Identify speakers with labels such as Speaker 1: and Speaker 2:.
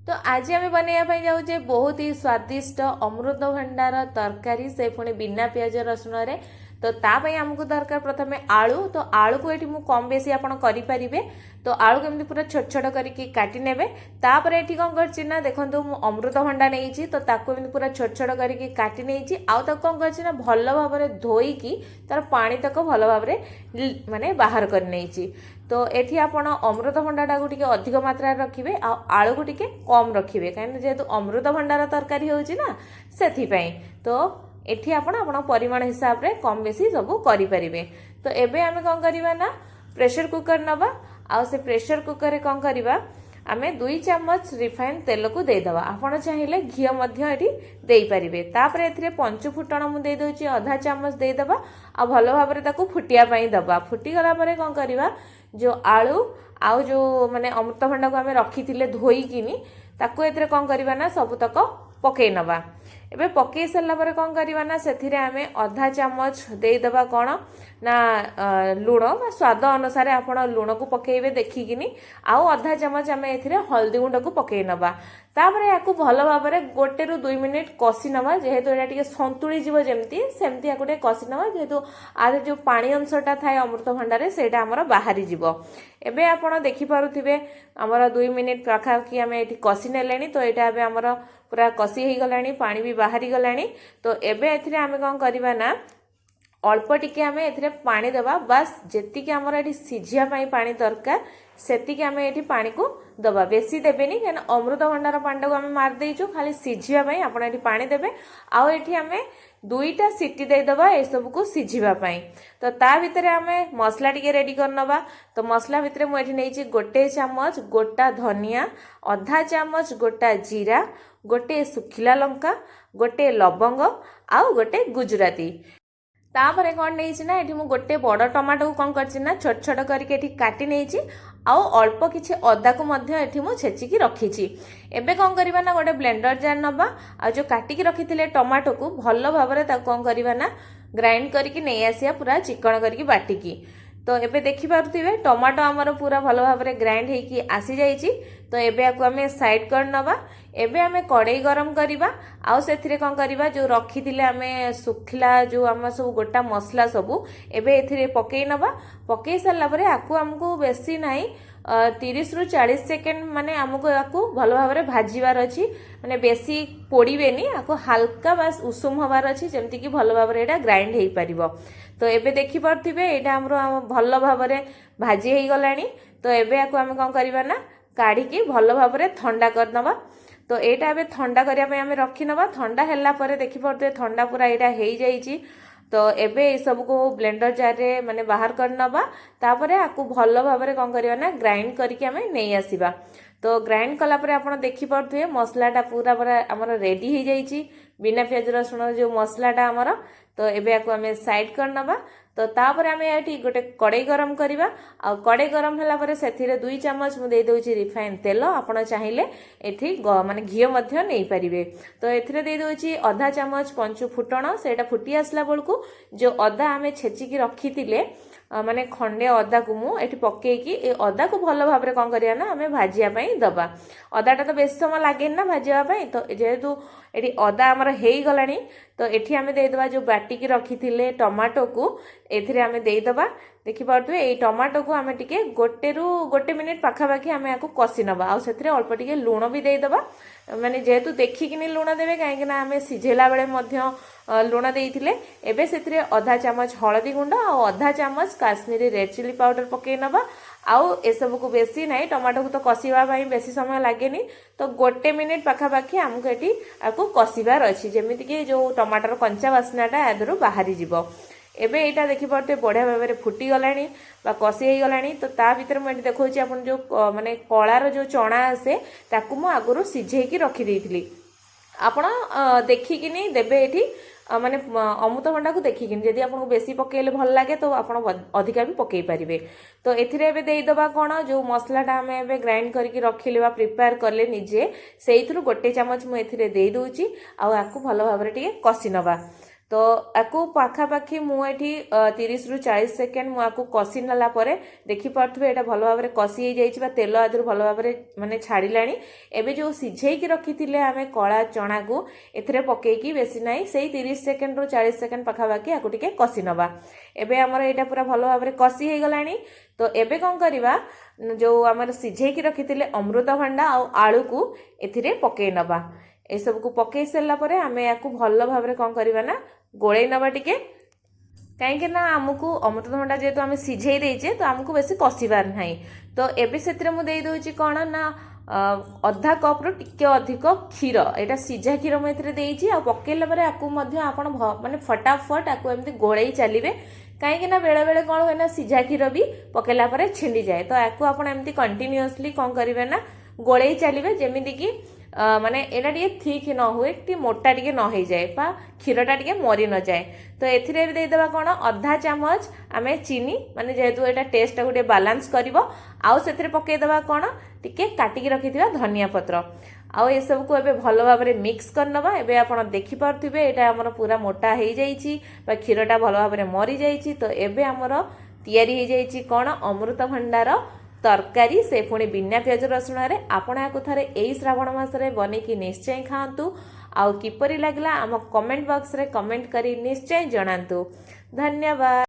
Speaker 1: तो आज आम बनवाई जाऊे बहुत ही स्वादिष्ट अमृतभंडार तरकारी से पुणी बिना पियाज रसुण रे। तो तापाई आमको दरकार प्रथमे आलू। तो आलू को ये कम बेसी आप करें। तो आलू केमती पूरा छोट छोट करके काटी नेबे। तापर ये कौन करना देखो मु अमृतभंडा नहीं तो ताको एमती पूरा छोट छोट करके काटी नहीं आउ ताको कौन करना भल भाव में धोईकी तार पानी तक भल भाव में माने बाहर कर नहीं। तो ये आपण अमृतभंडा को अधिक मात्रा रखिए आलू को टिके कम रखिए कहीं जेहेतु अमृतभंडार तरकारी होची ना से। तो एठी आपण परिमाण हिसाब रे कम बेसी सब करें। तो एबे आमे कौन करवा ना प्रेशर कुकर नवा आ से प्रेशर कुकर रे कौन करवा आमे 2 चम्मच रिफाइन तेल को देदवा। आपण चाहिए घी मध्य एठी देई परिबे। तापर एथिरे पंच फुटण मु दे दोची आधा चम्मच देदवा आ भलो भाव रे ताको फुटिया पई दबा। फुटी गला परे कौन करवा जो आलू आउ जो माने अमृतभंडा को आमे रखी धोईकिनी ताको एथिरे कौन करवा ना सबतक पकई नवा। एबे पकई सारा पर कौन करवा ना से आमे आधा चम्मच देदबा कौन ना लुण स्वाद अनुसार आपण लुण को पकेबे देखिकिनी आउ आधा चम्मच आमे एथिरे हल्दी गुंड को पकई नवा। तापर याकू भल भाव में 1 ରୁ 2 मिनिट कषि नवा जेहेतु एटा टिके संतुली जीव जेमती सेमती याकू टिके कषि नवा जेहेतु आर जो पानी अंशटा थाए अमृतभंडा रे सेटा हमर बाहरी जीव। एबे आपण देखि पारुथिबे हमर 2 मिनिट पाखापाखि आमे एठी कषि नेलेनी। तो एटा एबे हमर पूरा कषि हेई गलानी पानी भी बाहरी गलानी। तो एबे एथिरे आमे कोन करबा ना अल्प टिके आमे एथिरे पानी देबा बस जेतिके हमर एठी सिझिया पई पानी दरकार सेतिके आमे एठी पानी को दबा बेसी देबेनी केन अमृतभंडार पांडा को आमे मार देइछु खाली सिझिया पई आपण एठी पानी देबे आउ एठी आमे 2टा सीटी दे दबा ए सब को सिझिबा पई। तो ता भितरे आमे मसला टिके रेडी करनबा। तो मसला भितरे मु एठी नेइछि 1 चम्मच गोटा धनिया आधा चम्मच गोटा जीरा 1 सुखिला लंका 1 लवंग आउ 1 गुजराती। तापर कौन नहीं ना ये गोटे बड़ टमाटो को कौन कर छोट छोट करके काटी नहीं आउ अल्प किसी अदा को मुझे छेचिकी रखी। एबे कौन करवा ना गोटे ब्लेंडर जार नवा आ जो काटिकी रखी थे टमाटो को भल भाव में कौन करवा ना ग्राइंड करके नहीं आसिया पूरा चिकन करके बाटिकी। तो एबे देखि पारुथिबे टमाटो हमर पूरा भल भाव में ग्राइंड होगी आसी जाइए। तो एबे आकु आमे साइड कर नवा। एबे आमे कड़ाई गरम करिबा आउ सेथिरे कोन करिबा जो रखी थिले आमे सुखिला जो आम सब गोटा मसला सबू एबे एथिरे पकई नवा। पकई सारला परे आकु हमको बेसी नाही 30 ରୁ 40 सेकेंड माने आमको आकु भल भाव में भाजीबार अछि माने बेसी पोड़ीबेनी आकु हल्का बस उषुम हबार अछि जेमति कि भल भाव में एटा ग्राइंड हेई परिबो। तो एबे देखि पारथिबे एटा हमरो भल भाव में भाजी हेई गलानी। तो एबे आकु आमे कोन करबा ना काढ़ी की भल भाव में ठंडा कर नवा। तो एटा एबे ठंडा करिया पे आमे रखी नवा। ठंडा हैला परे देखि पारथिबे ठंडा पूरा एटा हेई जाईची। तो एबे ये सब को ब्लेंडर जार रे माने बाहर कर नवा। तापरे आकु भल भाव में कौन करवा ना ग्राइंड करके आमे नहीं आसीबा। तो ग्राइंड कला परे आपण देखि पारथिबे मसलाटा पूरा पूरा हमर रेडी हो जाईची बिना प्याज रसुण जो मसलाटा हमर। तो एबे आकु आमे साइड कर नवा। तो तापर आमे एठी गोटे कड़ाई गरम करिबा आ कड़ाई गरम होला परे सेथिरे 2 चम्मच मु दे दोची रिफाइन तेल आपण चाहिए एठी माने घी मध्य नहीं पारिबे। तो एथिरे दे दोची आधा चम्मच पंच फुटण सेटा फुटी आसला बेलकु जो अदा आमे छेचिकी रखी थिले माने खंडे अदा को मु एठी पकेकी ए अदा को भल भाव में कौन करिया ना आमे भाजिया पई दबा। अदाटा तो बेस समय लागे ना भाजिया पई। तो जेहेतु एठी अदा हमर हेई गलानी तो एठी आमे दे दबा जो बाटिकी रखी थिले टमाटो को एथिरे आमे दे दबा। देखि पारथुए ए टमाटो को आमे टिके 1 ରୁ 1 मिनिट पाखापाखि आमे आकु कषि नबा आ सेथिरे अल्प टिके लुण भी दे दबा माने जेहेतु देखिकिनी लुण देबे काहेकि ना आमे सिझेला बेले मध्य लुण देइथिले। एबे सेथिरे आधा चम्मच हळदी गुंड आ आधा चम्मच काश्मीरी रेड चिली पाउडर पके नबा। आउ ए सब को बेसी नाही टमाटो को तो कषिबा पई बेसी समय लागेनी। तो 1 मिनिट पाखापाखि हमको एटी आकु कषिबार अछि जेमिति कि जो टमाटर कंचा वासनाटा आदरु बाहरी जिवो। एबे एटा देखि पारते बढ़िया भाव में फुटी गलानी बा कषि हेई गलानी। तो ता भीतर मैं देखौछि आपन जो माने कଳାର जो चणा आसे ताकु मु आगुरु सिझेकी रखी देइथिली। आपण देखिकिनी देबे एठी माने अमृतभंडा को देखिकिनी जदि आपको बेसी पकेले भल लागे तो आप अधिका भी पकई पारिबे। तो एथिरे एबे देई दबा कोन जो मसलाटा आमे एबे ग्राइंड करके रखिले बा प्रिपेयर करले निजे सेइथुरु 1 चम्मच मु एथिरे देई दोउची आ आकु भल भाव रे टिके कषि नबा। तो तो आपको पाखापाखि मुझे 30 रु 40 सेकेंड मुझे कषि नाला देखिपे यहाँ भल भाव में कषि हो तेल आदि भल भाव माने छाड़ा एवं जो सीझेक रखी आम कला चना को ए पकईकी बेसी ना से 30 सेकेंड रु 40 सेकेंड पाखापाखि आपको टे कषि नवा एबे आमर यहाँ पूरा भल भाव में कषि हो गला। तो एबे कौन करवा जो आम सीझेक रखी अमृतभंडा आलू को ए पकई नवा ए सब को पकई सारापर आम या भल भाव में कौन करवा ना गोले नवा टिके कहीं आमको अमृतभंडा जेहेतु आम सीझे देचे तो आमको बेसी कषिबार ना। तो एबे से मुझे दे कौन ना अधा कप रु टिके अधिक क्षीर यहाँ सीझा क्षीर मुझे देती पकईला आपको माने फटाफट आपको एमती गोले चलिए कहीं बेले बेले कौन हुए ना सीझा क्षीर भी पकईला छिंडी जाए। तो आपको आप एमती कंटिन्यूअसली कौन करेंगे ना गोले चलिए जमीती कि माने एटा टे थिक न हुए टी मोटा टे न हो जाए बा क्षीरटा टे मरी न जाए। तो एथिरे भी देदेबा कौन अधा चामच आम चीनी माने जेहेतु यहाँ टेस्ट गोटे बालांस करिवो आउ सेथिरे पकईदेवा कौन टिके काटिकी रखिथिबा धनिया पत्र आउ ए सब को एबे भल भाव में मिक्स करनबा। एबे आपण देखि पारथिबे एटा हमर पूरा मोटा हो जाइछि बा क्षीरटा भल भाव में मरी जाइछि। तो एबे हमर तयारी हो जाइछि कौन अमृतभंडार तरकारी से पुणी बिना प्याज रसुण आपण या थे यही श्रावण मासरे बनईकी निश्चय खातु आउ किपरि लागला आम कमेंट बॉक्स रे कमेंट करी निश्चय जनातु। धन्यवाद।